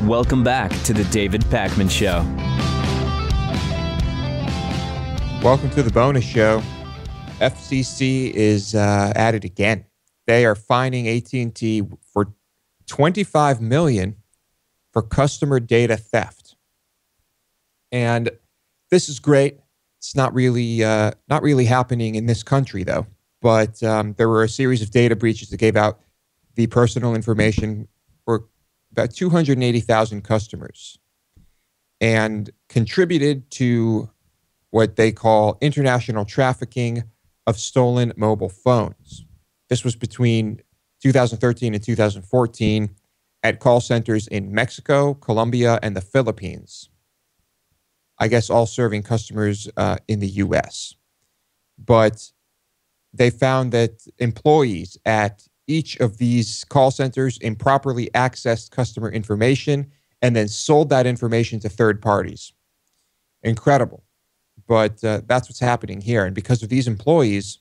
Welcome back to the David Pakman Show. Welcome to the bonus show. FCC is at it again. They are fining AT&T for $25 million for customer data theft. And this is great. It's not really happening in this country, though. But there were a series of data breaches that gave out the personal information for about 280,000 customers and contributed to what they call international trafficking of stolen mobile phones. This was between 2013 and 2014 at call centers in Mexico, Colombia, and the Philippines. I guess all serving customers in the U.S. But they found that employees at each of these call centers improperly accessed customer information and then sold that information to third parties. Incredible. But that's what's happening here. And because of these employees,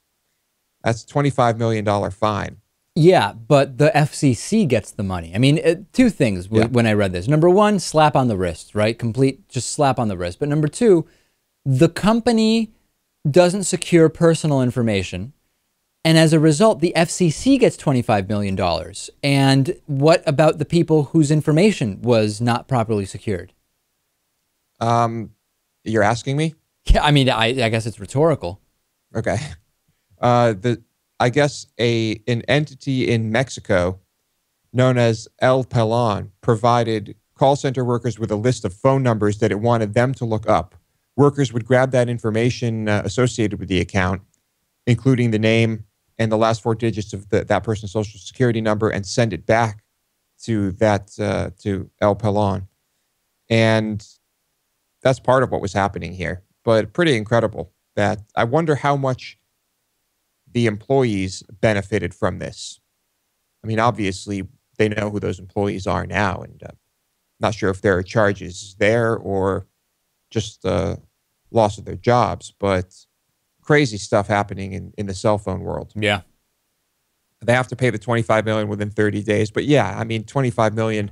that's a $25 million fine. Yeah, but the FCC gets the money. I mean, two things when I read this. Number one, slap on the wrist, right? Just slap on the wrist. But number two, the company doesn't secure personal information. And as a result, the FCC gets $25 million. And what about the people whose information was not properly secured? You're asking me? Yeah, I mean, I guess it's rhetorical. Okay. I guess an entity in Mexico known as El Pelon provided call center workers with a list of phone numbers that it wanted them to look up. Workers would grab that information associated with the account, including the name and the last four digits of that person's social security number, and send it back to to El Pelon. And that's part of what was happening here. But pretty incredible that I wonder how much the employees benefited from this. I mean, obviously, they know who those employees are now, and not sure if there are charges there or just loss of their jobs, but crazy stuff happening in the cell phone world. Yeah. They have to pay the $25 million within 30 days. But yeah, I mean, $25 million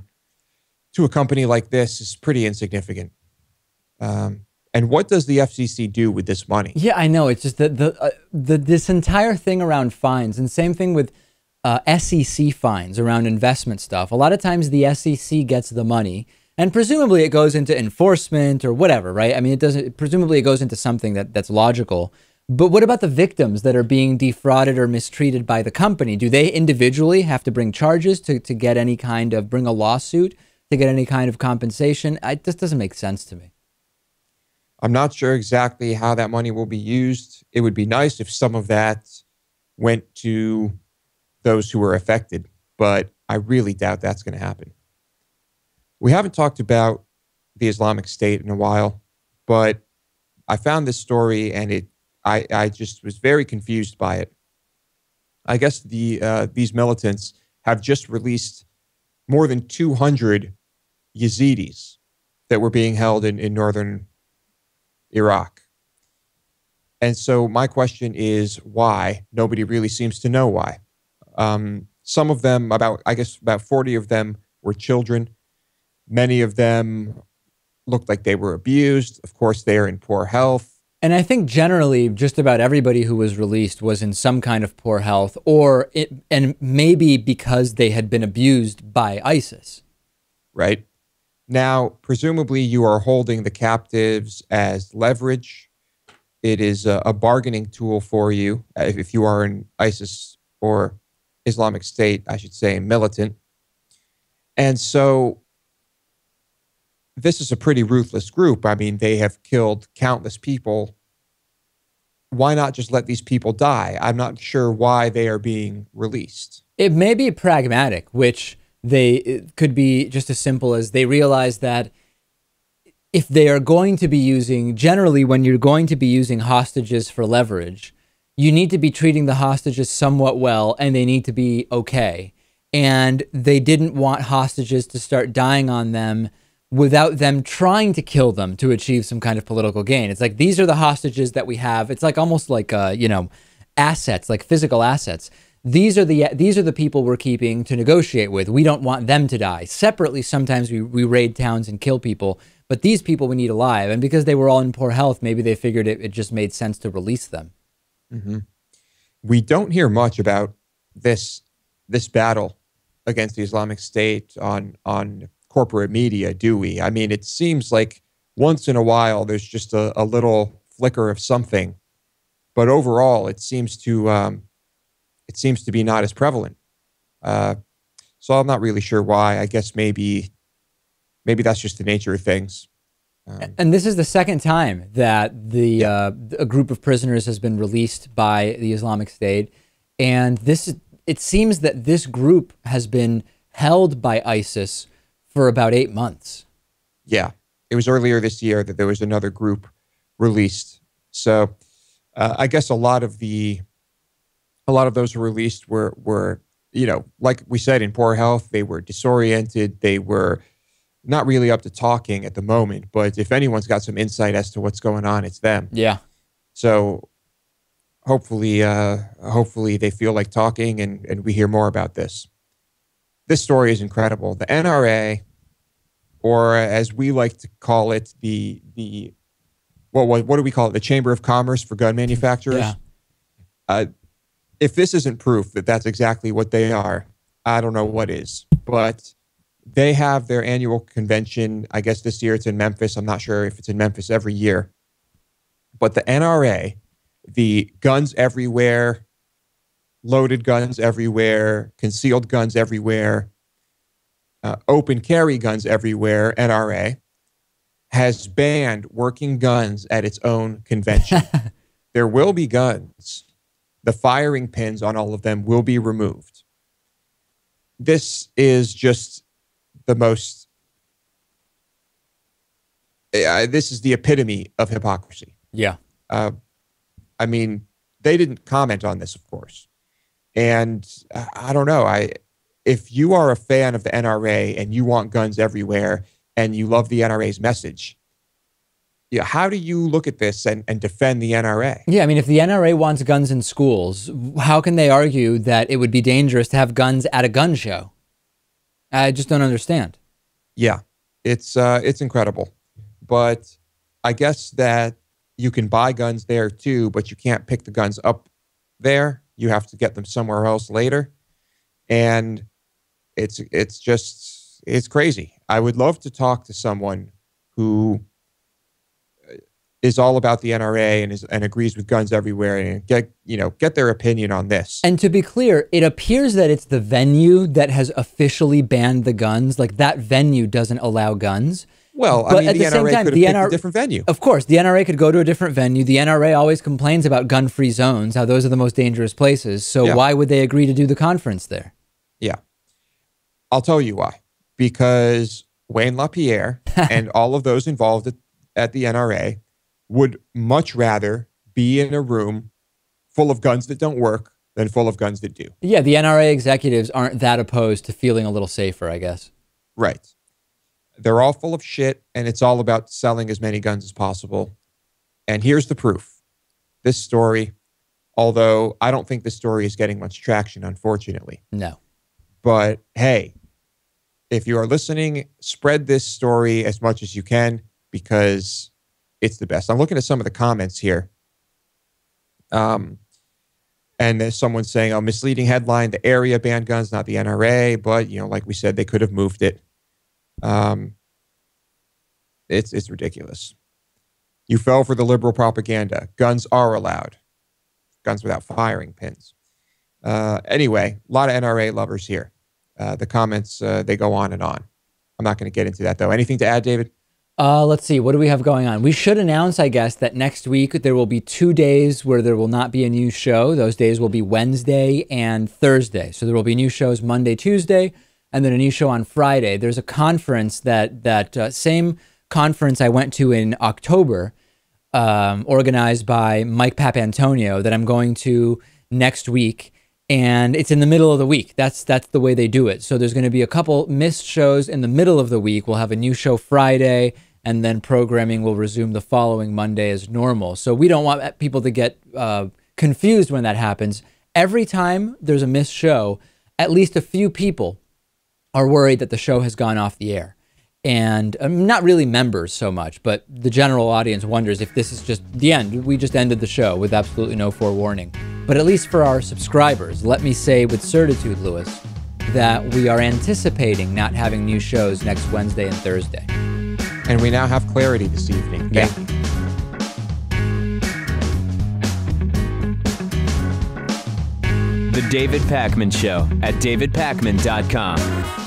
to a company like this is pretty insignificant. And what does the FCC do with this money? Yeah, I know. It's just this entire thing around fines, and same thing with SEC fines around investment stuff. A lot of times the SEC gets the money, and presumably it goes into enforcement or whatever, right? I mean, it doesn't. Presumably it goes into something that's logical. But what about the victims that are being defrauded or mistreated by the company? Do they individually have to bring charges to get any kind of, bring a lawsuit to get any kind of compensation? This doesn't make sense to me. I'm not sure exactly how that money will be used. It would be nice if some of that went to those who were affected, but I really doubt that's going to happen. We haven't talked about the Islamic State in a while, but I found this story and I just was very confused by it. I guess these militants have just released more than 200 Yazidis that were being held in northern Iraq. And so my question is why? Nobody really seems to know why. Some of them, about 40 of them were children. Many of them looked like they were abused. Of course, they are in poor health. And I think generally just about everybody who was released was in some kind of poor health, and maybe because they had been abused by ISIS. Right. Now, presumably you are holding the captives as leverage. It is a bargaining tool for you if you are an ISIS or Islamic State, I should say, militant. And so this is a pretty ruthless group. I mean, they have killed countless people. Why not just let these people die? I'm not sure why they are being released. It may be pragmatic, which it could be just as simple as they realize that if they are going to be using, generally when you're going to be using hostages for leverage, you need to be treating the hostages somewhat well and they need to be okay. And they didn't want hostages to start dying on them without them trying to kill them to achieve some kind of political gain. It's like, these are the hostages that we have. It's like almost like, assets, like physical assets. these are the people we're keeping to negotiate with. We don't want them to die. Separately, sometimes we raid towns and kill people, but these people we need alive. And because they were all in poor health, maybe they figured it just made sense to release them. Mm-hmm. We don't hear much about this battle against the Islamic State on corporate media, do we? I mean, it seems like once in a while there's just a little flicker of something, but overall it seems to be not as prevalent. So I'm not really sure why. I guess maybe that's just the nature of things. And this is the second time that a group of prisoners has been released by the Islamic State, and it seems that this group has been held by ISIS for about 8 months. Yeah, it was earlier this year that there was another group released. So I guess a lot of those who were released were like we said, in poor health. They were disoriented. They were not really up to talking at the moment, but if anyone's got some insight as to what's going on, it's them. Yeah. So hopefully they feel like talking and we hear more about this. This story is incredible. The NRA, or as we like to call it, what do we call it? The Chamber of Commerce for gun manufacturers. Yeah. If this isn't proof that that's exactly what they are, I don't know what is. But they have their annual convention. I guess this year it's in Memphis. I'm not sure if it's in Memphis every year. But the NRA, the guns everywhere, loaded guns everywhere, concealed guns everywhere, open carry guns everywhere, NRA, has banned working guns at its own convention. There will be guns. The firing pins on all of them will be removed. This is just the most, this is the epitome of hypocrisy. Yeah. I mean, they didn't comment on this, of course. And I don't know. If you are a fan of the NRA and you want guns everywhere and you love the NRA's message, how do you look at this and defend the NRA? Yeah, I mean, if the NRA wants guns in schools, how can they argue that it would be dangerous to have guns at a gun show? I just don't understand. Yeah, it's incredible. But I guess that you can buy guns there too, but you can't pick the guns up there. You have to get them somewhere else later. And it's crazy. I would love to talk to someone who is all about the NRA and agrees with guns everywhere and get their opinion on this. And to be clear, it appears that it's the venue that has officially banned the guns. Like, that venue doesn't allow guns. Well, but I mean, at the the same NRA time, could have picked a different venue. Of course, the NRA could go to a different venue. The NRA always complains about gun-free zones, how those are the most dangerous places. So why would they agree to do the conference there? Yeah. I'll tell you why. Because Wayne LaPierre and all of those involved at the NRA would much rather be in a room full of guns that don't work than full of guns that do. Yeah, the NRA executives aren't that opposed to feeling a little safer, I guess. Right. They're all full of shit, and it's all about selling as many guns as possible. And here's the proof. This story, although I don't think this story is getting much traction, unfortunately. No. But hey, if you are listening, spread this story as much as you can because it's the best. I'm looking at some of the comments here. And there's someone saying, oh, misleading headline, the area banned guns, not the NRA. But, like we said, they could have moved it. It's ridiculous. You fell for the liberal propaganda. Guns are allowed. Guns without firing pins. Anyway, a lot of NRA lovers here. The comments, they go on and on. I'm not going to get into that, though. Anything to add, David? Let's see. What do we have going on? We should announce, I guess, that next week there will be 2 days where there will not be a new show. Those days will be Wednesday and Thursday. So there will be new shows Monday, Tuesday, and then a new show on Friday. There's a conference that same conference I went to in October, organized by Mike Papantonio, that I'm going to next week. And it's in the middle of the week. That's the way they do it. So there's going to be a couple missed shows in the middle of the week. We'll have a new show Friday, and then programming will resume the following Monday as normal. So we don't want people to get confused when that happens. every time there's a missed show, at least a few people are worried that the show has gone off the air. And not really members so much, but the general audience wonders if this is just the end. We just ended the show with absolutely no forewarning. But at least for our subscribers, let me say with certitude, Lewis, that we are anticipating not having new shows next Wednesday and Thursday. And we now have clarity this evening. Yeah. Thank you. The David Pakman Show at davidpakman.com.